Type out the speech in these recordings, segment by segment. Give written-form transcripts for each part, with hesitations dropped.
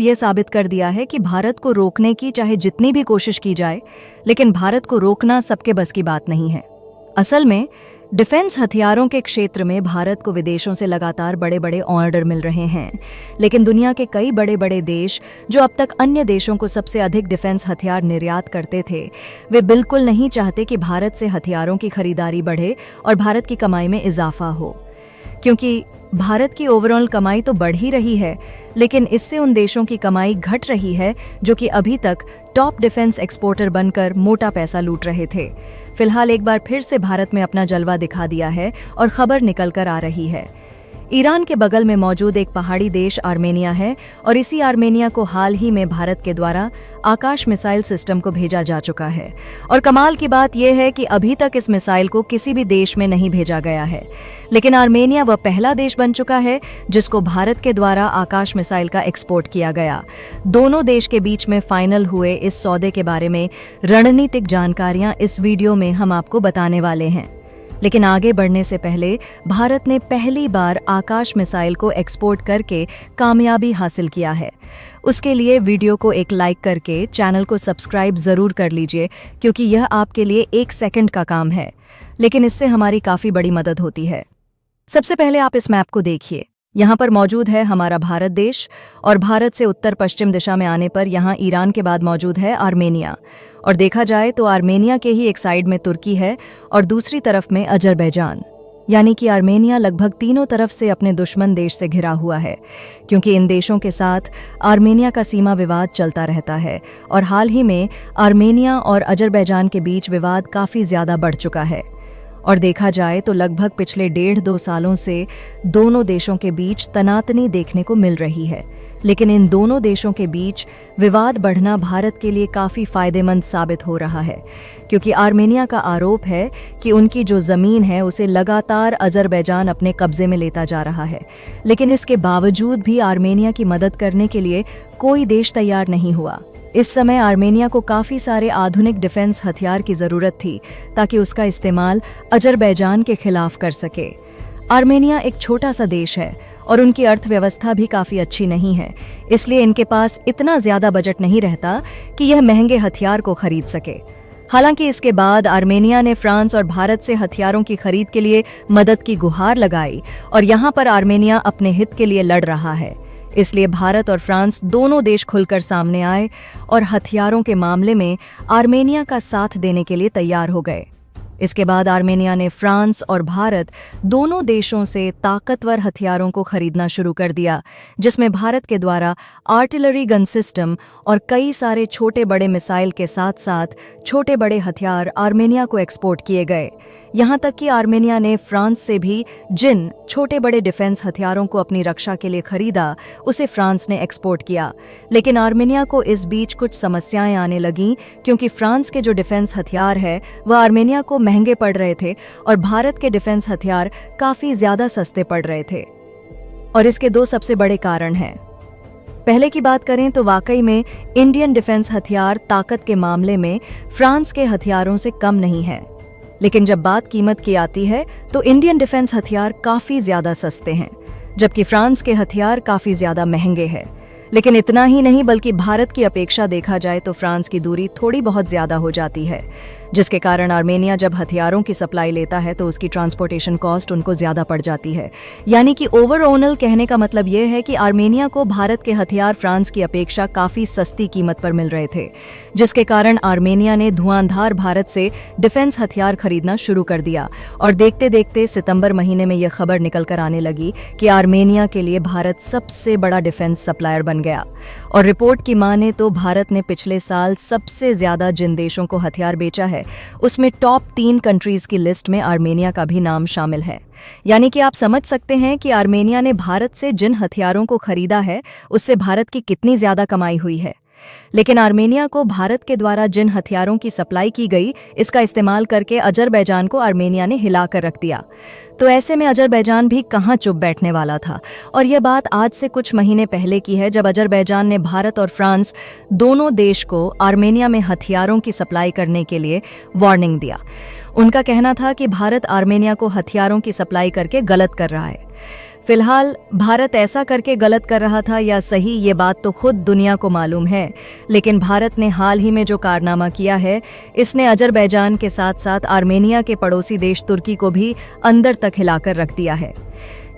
यह साबित कर दिया है कि भारत को रोकने की चाहे जितनी भी कोशिश की जाए, लेकिन भारत को रोकना सबके बस की बात नहीं है। असल में डिफेंस हथियारों के क्षेत्र में भारत को विदेशों से लगातार बड़े बड़े ऑर्डर मिल रहे हैं, लेकिन दुनिया के कई बड़े बड़े देश जो अब तक अन्य देशों को सबसे अधिक डिफेंस हथियार निर्यात करते थे, वे बिल्कुल नहीं चाहते कि भारत से हथियारों की खरीदारी बढ़े और भारत की कमाई में इजाफा हो। क्योंकि भारत की ओवरऑल कमाई तो बढ़ ही रही है, लेकिन इससे उन देशों की कमाई घट रही है जो कि अभी तक टॉप डिफेंस एक्सपोर्टर बनकर मोटा पैसा लूट रहे थे। फिलहाल एक बार फिर से भारत में अपना जलवा दिखा दिया है और खबर निकल कर आ रही है। ईरान के बगल में मौजूद एक पहाड़ी देश आर्मेनिया है और इसी आर्मेनिया को हाल ही में भारत के द्वारा आकाश मिसाइल सिस्टम को भेजा जा चुका है। और कमाल की बात यह है कि अभी तक इस मिसाइल को किसी भी देश में नहीं भेजा गया है, लेकिन आर्मेनिया वह पहला देश बन चुका है जिसको भारत के द्वारा आकाश मिसाइल का एक्सपोर्ट किया गया। दोनों देश के बीच में फाइनल हुए इस सौदे के बारे में रणनीतिक जानकारियां इस वीडियो में हम आपको बताने वाले हैं। लेकिन आगे बढ़ने से पहले भारत ने पहली बार आकाश मिसाइल को एक्सपोर्ट करके कामयाबी हासिल किया है। उसके लिए वीडियो को एक लाइक करके चैनल को सब्सक्राइब जरूर कर लीजिए, क्योंकि यह आपके लिए 1 सेकंड का काम है, लेकिन इससे हमारी काफी बड़ी मदद होती है। सबसे पहले आप इस मैप को देखिए। यहाँ पर मौजूद है हमारा भारत देश और भारत से उत्तर पश्चिम दिशा में आने पर यहाँ ईरान के बाद मौजूद है आर्मेनिया। और देखा जाए तो आर्मेनिया के ही एक साइड में तुर्की है और दूसरी तरफ में अजरबैजान। यानी कि आर्मेनिया लगभग तीनों तरफ से अपने दुश्मन देश से घिरा हुआ है, क्योंकि इन देशों के साथ आर्मेनिया का सीमा विवाद चलता रहता है और हाल ही में आर्मेनिया और अजरबैजान के बीच विवाद काफ़ी ज़्यादा बढ़ चुका है। और देखा जाए तो लगभग पिछले 1.5-2 सालों से दोनों देशों के बीच तनातनी देखने को मिल रही है। लेकिन इन दोनों देशों के बीच विवाद बढ़ना भारत के लिए काफ़ी फायदेमंद साबित हो रहा है, क्योंकि आर्मेनिया का आरोप है कि उनकी जो ज़मीन है उसे लगातार अजरबैजान अपने कब्जे में लेता जा रहा है। लेकिन इसके बावजूद भी आर्मेनिया की मदद करने के लिए कोई देश तैयार नहीं हुआ। इस समय आर्मेनिया को काफ़ी सारे आधुनिक डिफेंस हथियार की ज़रूरत थी ताकि उसका इस्तेमाल अजरबैजान के खिलाफ कर सके। आर्मेनिया एक छोटा सा देश है और उनकी अर्थव्यवस्था भी काफ़ी अच्छी नहीं है, इसलिए इनके पास इतना ज़्यादा बजट नहीं रहता कि यह महंगे हथियार को खरीद सके। हालांकि इसके बाद आर्मेनिया ने फ्रांस और भारत से हथियारों की खरीद के लिए मदद की गुहार लगाई और यहाँ पर आर्मेनिया अपने हित के लिए लड़ रहा है। इसलिए भारत और फ्रांस दोनों देश खुलकर सामने आए और हथियारों के मामले में आर्मेनिया का साथ देने के लिए तैयार हो गए। इसके बाद आर्मेनिया ने फ्रांस और भारत दोनों देशों से ताकतवर हथियारों को खरीदना शुरू कर दिया, जिसमें भारत के द्वारा आर्टिलरी गन सिस्टम और कई सारे छोटे बड़े मिसाइल के साथ साथ छोटे बड़े हथियार आर्मेनिया को एक्सपोर्ट किए गए। यहाँ तक कि आर्मेनिया ने फ्रांस से भी जिन छोटे बड़े डिफेंस हथियारों को अपनी रक्षा के लिए खरीदा, उसे फ्रांस ने एक्सपोर्ट किया। लेकिन आर्मेनिया को इस बीच कुछ समस्याएं आने लगीं, क्योंकि फ्रांस के जो डिफेंस हथियार है वह आर्मेनिया को महंगे पड़ रहे थे और भारत के डिफेंस हथियार काफ़ी ज़्यादा सस्ते पड़ रहे थे। और इसके 2 सबसे बड़े कारण हैं। पहले की बात करें तो वाकई में इंडियन डिफेंस हथियार ताकत के मामले में फ्रांस के हथियारों से कम नहीं है, लेकिन जब बात कीमत की आती है तो इंडियन डिफेंस हथियार काफ़ी ज़्यादा सस्ते हैं, जबकि फ्रांस के हथियार काफ़ी ज़्यादा महंगे हैं। लेकिन इतना ही नहीं, बल्कि भारत की अपेक्षा देखा जाए तो फ्रांस की दूरी थोड़ी बहुत ज़्यादा हो जाती है, जिसके कारण आर्मेनिया जब हथियारों की सप्लाई लेता है तो उसकी ट्रांसपोर्टेशन कॉस्ट उनको ज़्यादा पड़ जाती है। यानी कि ओवरऑल कहने का मतलब यह है कि आर्मेनिया को भारत के हथियार फ्रांस की अपेक्षा काफ़ी सस्ती कीमत पर मिल रहे थे, जिसके कारण आर्मेनिया ने धुआंधार भारत से डिफेंस हथियार खरीदना शुरू कर दिया। और देखते देखते सितंबर महीने में यह खबर निकल कर आने लगी कि आर्मेनिया के लिए भारत सबसे बड़ा डिफेंस सप्लायर बन गया। और रिपोर्ट की माने तो भारत ने पिछले साल सबसे ज़्यादा जिन देशों को हथियार बेचा है उसमें टॉप 3 कंट्रीज की लिस्ट में आर्मेनिया का भी नाम शामिल है। यानी कि आप समझ सकते हैं कि आर्मेनिया ने भारत से जिन हथियारों को खरीदा है उससे भारत की कितनी ज़्यादा कमाई हुई है। लेकिन आर्मेनिया को भारत के द्वारा जिन हथियारों की सप्लाई की गई, इसका इस्तेमाल करके अजरबैजान को आर्मेनिया ने हिला कर रख दिया। तो ऐसे में अजरबैजान भी कहाँ चुप बैठने वाला था। और यह बात आज से कुछ महीने पहले की है, जब अजरबैजान ने भारत और फ्रांस दोनों देश को आर्मेनिया में हथियारों की सप्लाई करने के लिए वार्निंग दिया। उनका कहना था कि भारत आर्मेनिया को हथियारों की सप्लाई करके गलत कर रहा है। फिलहाल भारत ऐसा करके गलत कर रहा था या सही, ये बात तो खुद दुनिया को मालूम है। लेकिन भारत ने हाल ही में जो कारनामा किया है, इसने अजरबैजान के साथ साथ आर्मेनिया के पड़ोसी देश तुर्की को भी अंदर तक हिलाकर रख दिया है।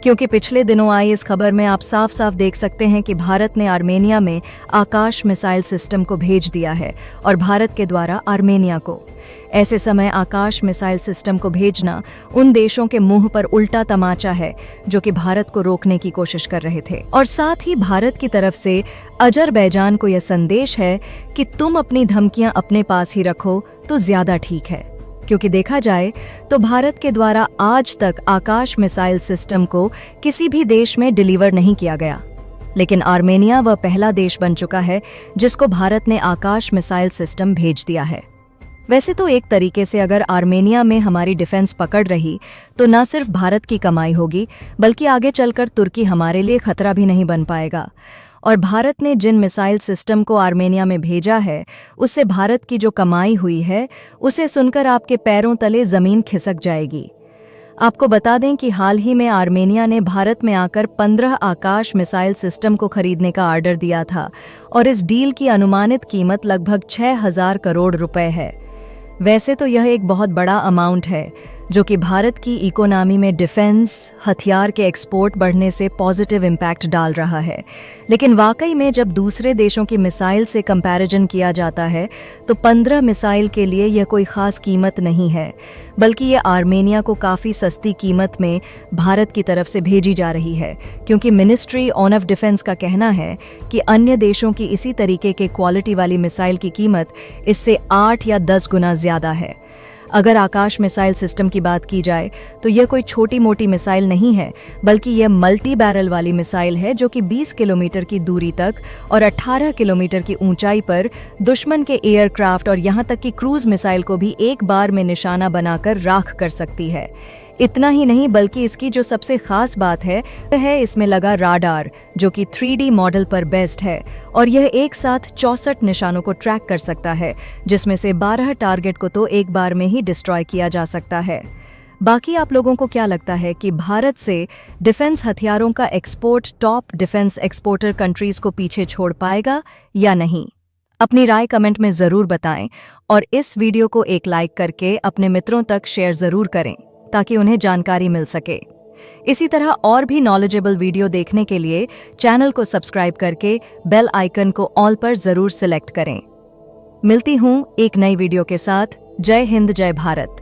क्योंकि पिछले दिनों आई इस खबर में आप साफ साफ देख सकते हैं कि भारत ने आर्मेनिया में आकाश मिसाइल सिस्टम को भेज दिया है और भारत के द्वारा आर्मेनिया को। ऐसे समय आकाश मिसाइल सिस्टम को भेजना उन देशों के मुंह पर उल्टा तमाचा है जो कि भारत को रोकने की कोशिश कर रहे थे। और साथ ही भारत की तरफ से अजरबैजान को यह संदेश है कि तुम अपनी धमकियां अपने पास ही रखो तो ज्यादा ठीक है। क्योंकि देखा जाए तो भारत के द्वारा आज तक आकाश मिसाइल सिस्टम को किसी भी देश में डिलीवर नहीं किया गया, लेकिन आर्मेनिया वह पहला देश बन चुका है जिसको भारत ने आकाश मिसाइल सिस्टम भेज दिया है। वैसे तो एक तरीके से अगर आर्मेनिया में हमारी डिफेंस पकड़ रही तो न सिर्फ भारत की कमाई होगी, बल्कि आगे चलकर तुर्की हमारे लिए खतरा भी नहीं बन पाएगा। और भारत ने जिन मिसाइल सिस्टम को आर्मेनिया में भेजा है, उससे भारत की जो कमाई हुई है, उसे सुनकर आपके पैरों तले जमीन खिसक जाएगी। आपको बता दें कि हाल ही में आर्मेनिया ने भारत में आकर 15 आकाश मिसाइल सिस्टम को खरीदने का ऑर्डर दिया था और इस डील की अनुमानित कीमत लगभग 6,000 करोड़ रुपए है। वैसे तो यह एक बहुत बड़ा अमाउंट है जो कि भारत की इकोनॉमी में डिफेंस हथियार के एक्सपोर्ट बढ़ने से पॉजिटिव इम्पैक्ट डाल रहा है, लेकिन वाकई में जब दूसरे देशों की मिसाइल से कंपैरिजन किया जाता है तो 15 मिसाइल के लिए यह कोई खास कीमत नहीं है, बल्कि यह आर्मेनिया को काफ़ी सस्ती कीमत में भारत की तरफ से भेजी जा रही है। क्योंकि मिनिस्ट्री ऑफ डिफेंस का कहना है कि अन्य देशों की इसी तरीके के क्वालिटी वाली मिसाइल की कीमत इससे 8 या 10 गुना ज़्यादा है। अगर आकाश मिसाइल सिस्टम की बात की जाए तो यह कोई छोटी मोटी मिसाइल नहीं है, बल्कि यह मल्टी बैरल वाली मिसाइल है जो कि 20 किलोमीटर की दूरी तक और 18 किलोमीटर की ऊंचाई पर दुश्मन के एयरक्राफ्ट और यहां तक कि क्रूज मिसाइल को भी एक बार में निशाना बनाकर राख कर सकती है। इतना ही नहीं, बल्कि इसकी जो सबसे खास बात है वह है इसमें लगा राडार, जो कि 3D मॉडल पर बेस्ड है और यह एक साथ 64 निशानों को ट्रैक कर सकता है, जिसमें से 12 टारगेट को तो एक बार में ही डिस्ट्रॉय किया जा सकता है। बाकी आप लोगों को क्या लगता है कि भारत से डिफेंस हथियारों का export top defence exporter countries को पीछे छोड़ पाएगा या नहीं? अपनी राय कमेंट में ज़रूर बताएं और इस वीडियो को एक लाइक करके अपने मित्रों तक शेयर ज़रूर करें ताकि उन्हें जानकारी मिल सके। इसी तरह और भी नॉलेजेबल वीडियो देखने के लिए चैनल को सब्सक्राइब करके बेल आइकन को ऑल पर ज़रूर सिलेक्ट करें। मिलती हूँ एक नई वीडियो के साथ। जय हिंद, जय भारत।